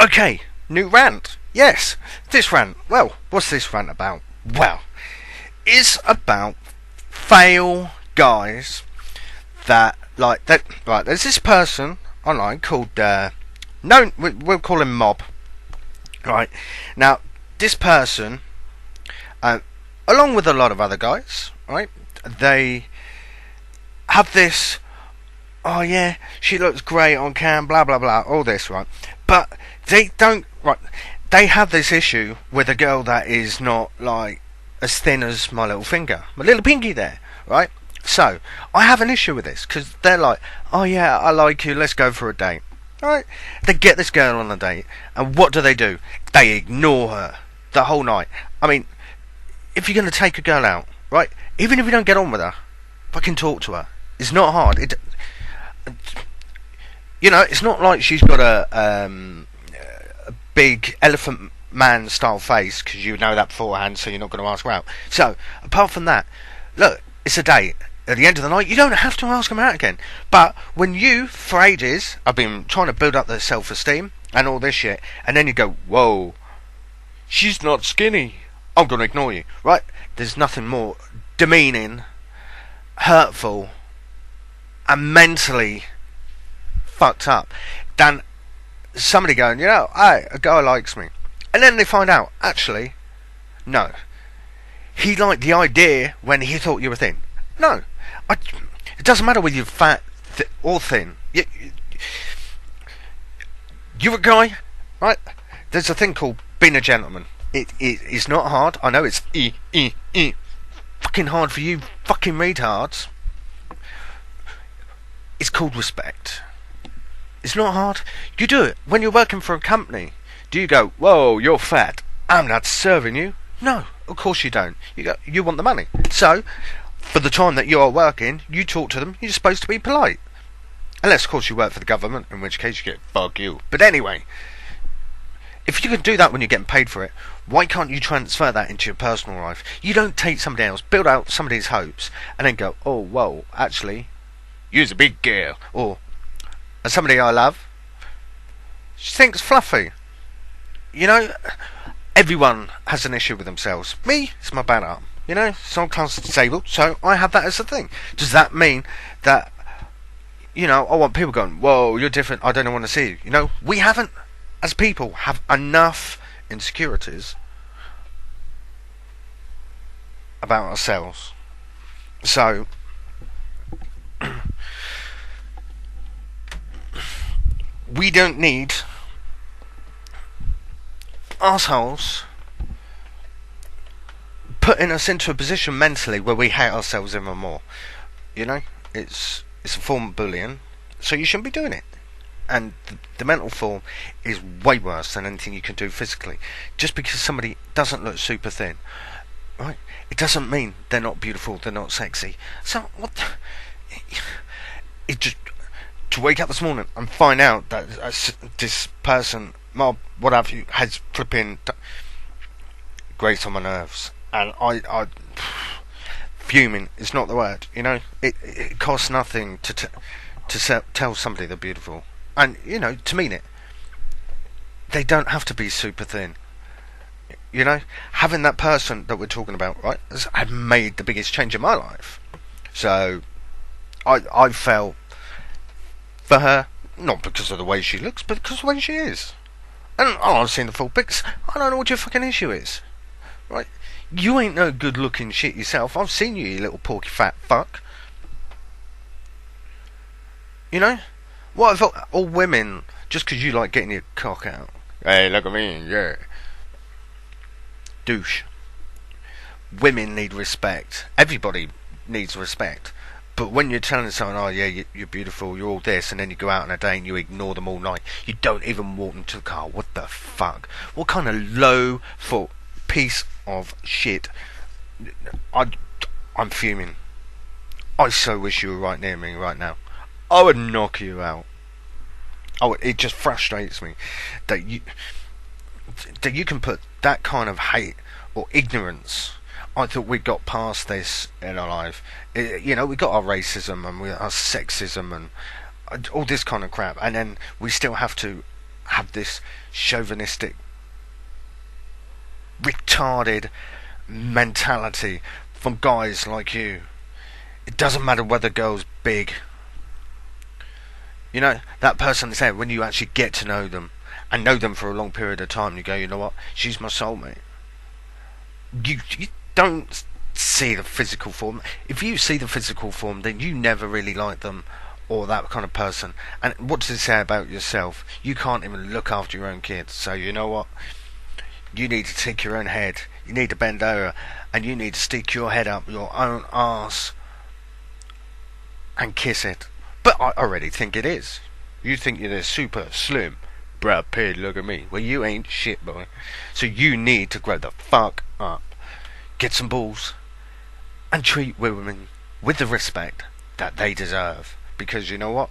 Okay, new rant. Yes, this rant. Well, what's this rant about? Well, it's about fail guys that like that. Right, there's this person online called no, we'll call him Mob. Right now, this person, uh, along with a lot of other guys, right, they have this. Oh yeah, she looks great on cam. Blah blah blah. All this, right? But they don't. Right, they have this issue with a girl that is not like as thin as my little finger, my little pinky there, right? So I have an issue with this because they're like, oh yeah, I like you. Let's go for a date. All right? They get this girl on a date, and what do? They ignore her the whole night. I mean, if you're going to take a girl out, right? Even if you don't get on with her, fucking talk to her. It's not hard. It's not like she's got a big elephant man style face because you know that beforehand, so you're not going to ask her out. So apart from that, look, it's a date. At the end of the night, you don't have to ask them out again. But when you, for ages, have been trying to build up their self-esteem and all this shit, and then you go, whoa, she's not skinny, I'm going to ignore you, right? There's nothing more demeaning, hurtful, and mentally fucked up than somebody going, hey, a guy likes me. And then they find out, actually, no. He liked the idea when he thought you were thin. No. It doesn't matter whether you're fat or thin. You're a guy, right? There's a thing called being a gentleman. It's not hard. I know it's fucking hard for you fucking retards. It's called respect. It's not hard. You do it. When you're working for a company, do you go, whoa, you're fat, I'm not serving you? No, of course you don't. You want the money. So, for the time that you are working, you talk to them, you're supposed to be polite. Unless, of course, you work for the government, in which case you get, fuck you. But anyway, if you can do that when you're getting paid for it, why can't you transfer that into your personal life? You don't take somebody else, build out somebody's hopes, and then go, oh, whoa, actually, you're a big girl. Or, somebody I love, she thinks fluffy. Everyone has an issue with themselves. Me, it's my bad arm. So I'm classed as disabled, so I have that as a thing. Does that mean that, I want people going, whoa, you're different, I don't want to see you? We haven't, as people, have enough insecurities about ourselves. So, we don't need assholes putting us into a position mentally where we hate ourselves even more. It's a form of bullying, so you shouldn't be doing it. And the mental form is way worse than anything you can do physically. Just because somebody doesn't look super thin, right? It doesn't mean they're not beautiful, they're not sexy. So what? It just to wake up this morning and find out that this person, Mob, what have you, has flipping grates on my nerves. And I fuming is not the word, It costs nothing to tell somebody they're beautiful, and to mean it. They don't have to be super thin. Having that person that we're talking about, right, has made the biggest change in my life. So I felt for her, not because of the way she looks, but because of the way she is. And I've seen the full pics. I don't know what your fucking issue is, right? You ain't no good looking shit yourself. I've seen you little porky fat fuck. What I thought, all women, just because you like getting your cock out. Hey, look at me, yeah. Douche. Women need respect. Everybody needs respect. But when you're telling someone, oh yeah, you're beautiful, you're all this, and then you go out on a day and you ignore them all night, you don't even walk them to the car. What the fuck? What kind of low thought piece of shit? I'm fuming. I so wish you were right near me right now. I would knock you out. It just frustrates me that you can put that kind of hate or ignorance. I thought we got past this in our life. We got our racism and our sexism and all this kind of crap, and then we still have to have this chauvinistic, retarded mentality from guys like you. It doesn't matter whether the girl's big. You know, that person is there when you actually get to know them and know them for a long period of time. You go, you know what? She's my soulmate. You don't see the physical form. If you see the physical form, then you never really like them or that kind of person. And what does it say about yourself? You can't even look after your own kids. So you know what? You need to take your own head. You need to bend over and you need to stick your head up your own arse and kiss it. But I already think it is. You think you're this super slim Brad Pitt, look at me. Well, you ain't shit, boy. So you need to grow the fuck up. Get some balls and treat women with the respect that they deserve. Because you know what?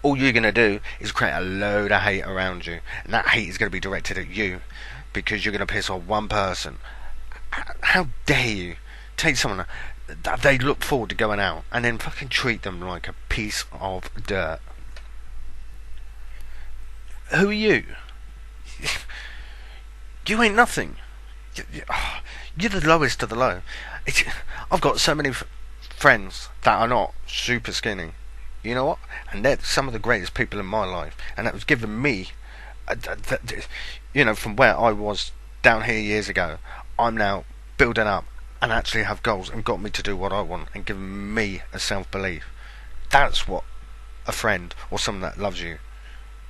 All you're going to do is create a load of hate around you. And that hate is going to be directed at you. Because you're going to piss off one person. How dare you take someone that they look forward to going out and then fucking treat them like a piece of dirt. Who are you? You ain't nothing. You're the lowest of the low. I've got so many friends that are not super skinny. You know what? And they're some of the greatest people in my life. And that was given me, you know, from where I was down here years ago. I'm now building up and actually have goals and got me to do what I want and given me a self-belief. That's what a friend or someone that loves you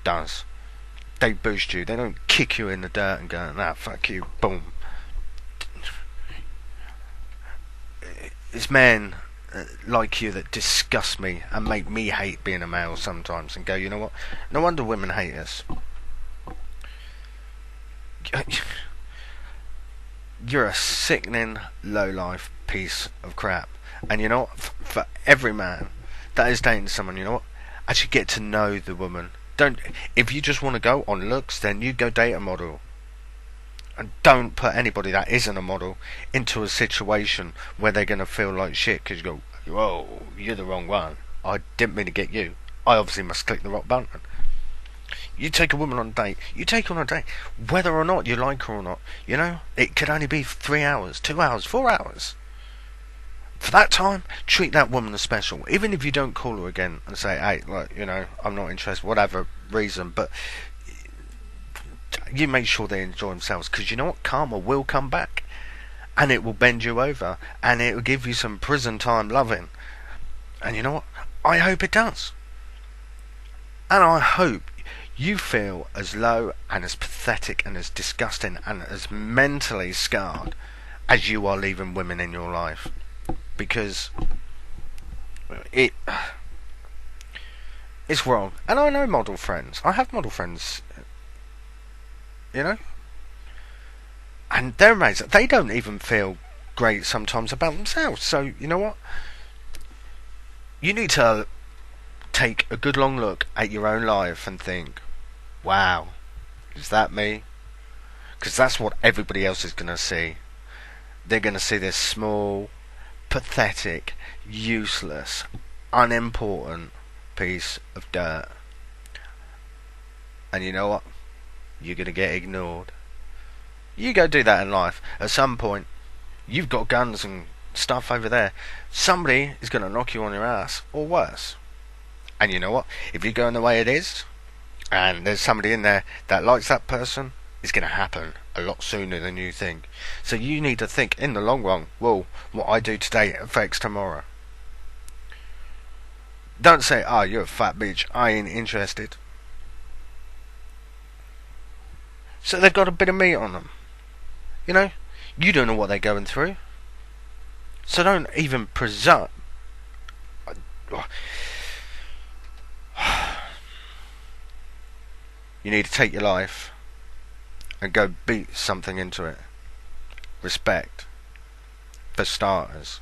does. They boost you. They don't kick you in the dirt and go, nah, fuck you, boom. It's men like you that disgust me and make me hate being a male sometimes and go, you know what? No wonder women hate us. You're a sickening, low-life piece of crap. And you know what? For every man that is dating someone, you know what? Actually get to know the woman. Don't. If you just want to go on looks, then you go date a model. And don't put anybody that isn't a model into a situation where they're going to feel like shit because you go, whoa, you're the wrong one. I didn't mean to get you. I obviously must click the rock button. You take a woman on a date, you take her on a date, whether or not you like her or not, you know, it could only be 3 hours, 2 hours, 4 hours. For that time, treat that woman as special, even if you don't call her again and say, hey, look, you know, I'm not interested, whatever reason, but you make sure they enjoy themselves, because you know what, karma will come back, and it will bend you over, and it will give you some prison time loving, and you know what, I hope it does, and I hope you feel as low and as pathetic and as disgusting and as mentally scarred as you are leaving women in your life, because it's wrong. And I know model friends. I have model friends, you know, and they're amazing. They don't even feel great sometimes about themselves. So you know what? You need to take a good long look at your own life and think, wow, is that me? Because that's what everybody else is going to see. They're going to see this small, pathetic, useless, unimportant piece of dirt. And you know what? You're going to get ignored. You go do that in life. At some point, you've got guns and stuff over there. Somebody is going to knock you on your ass, or worse. And you know what? If you're going the way it is, and there's somebody in there that likes that person, it's going to happen a lot sooner than you think. So you need to think in the long run, well, what I do today affects tomorrow. Don't say, oh, you're a fat bitch, I ain't interested. So they've got a bit of meat on them. You know, you don't know what they're going through. So don't even presume. You need to take your life and go beat something into it. Respect, for starters.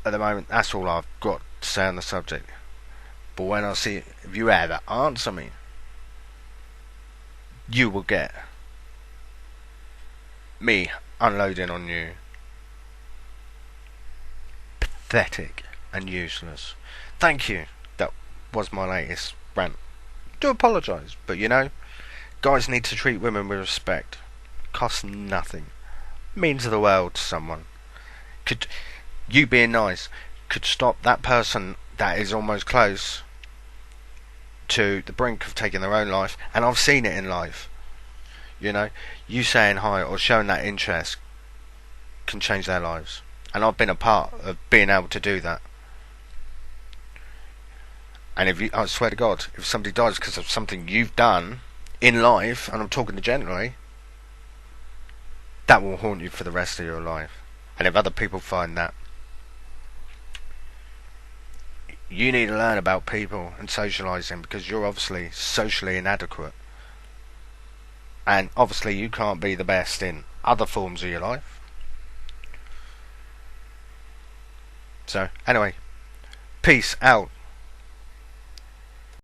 At the moment, that's all I've got to say on the subject. But when I see it, if you ever answer me, you will get me unloading on you. Pathetic and useless. Thank you. was my latest rant. Do apologise, but you know, guys need to treat women with respect. Costs nothing. Means the world to someone. Could you being nice could stop that person that is almost close to the brink of taking their own life, and I've seen it in life. You know, you saying hi or showing that interest can change their lives, and I've been a part of being able to do that. And if you, I swear to God, if somebody dies because of something you've done in life, and I'm talking generally, that will haunt you for the rest of your life. And if other people find that, you need to learn about people and socialising, because you're obviously socially inadequate. And obviously you can't be the best in other forms of your life. So, anyway, peace out.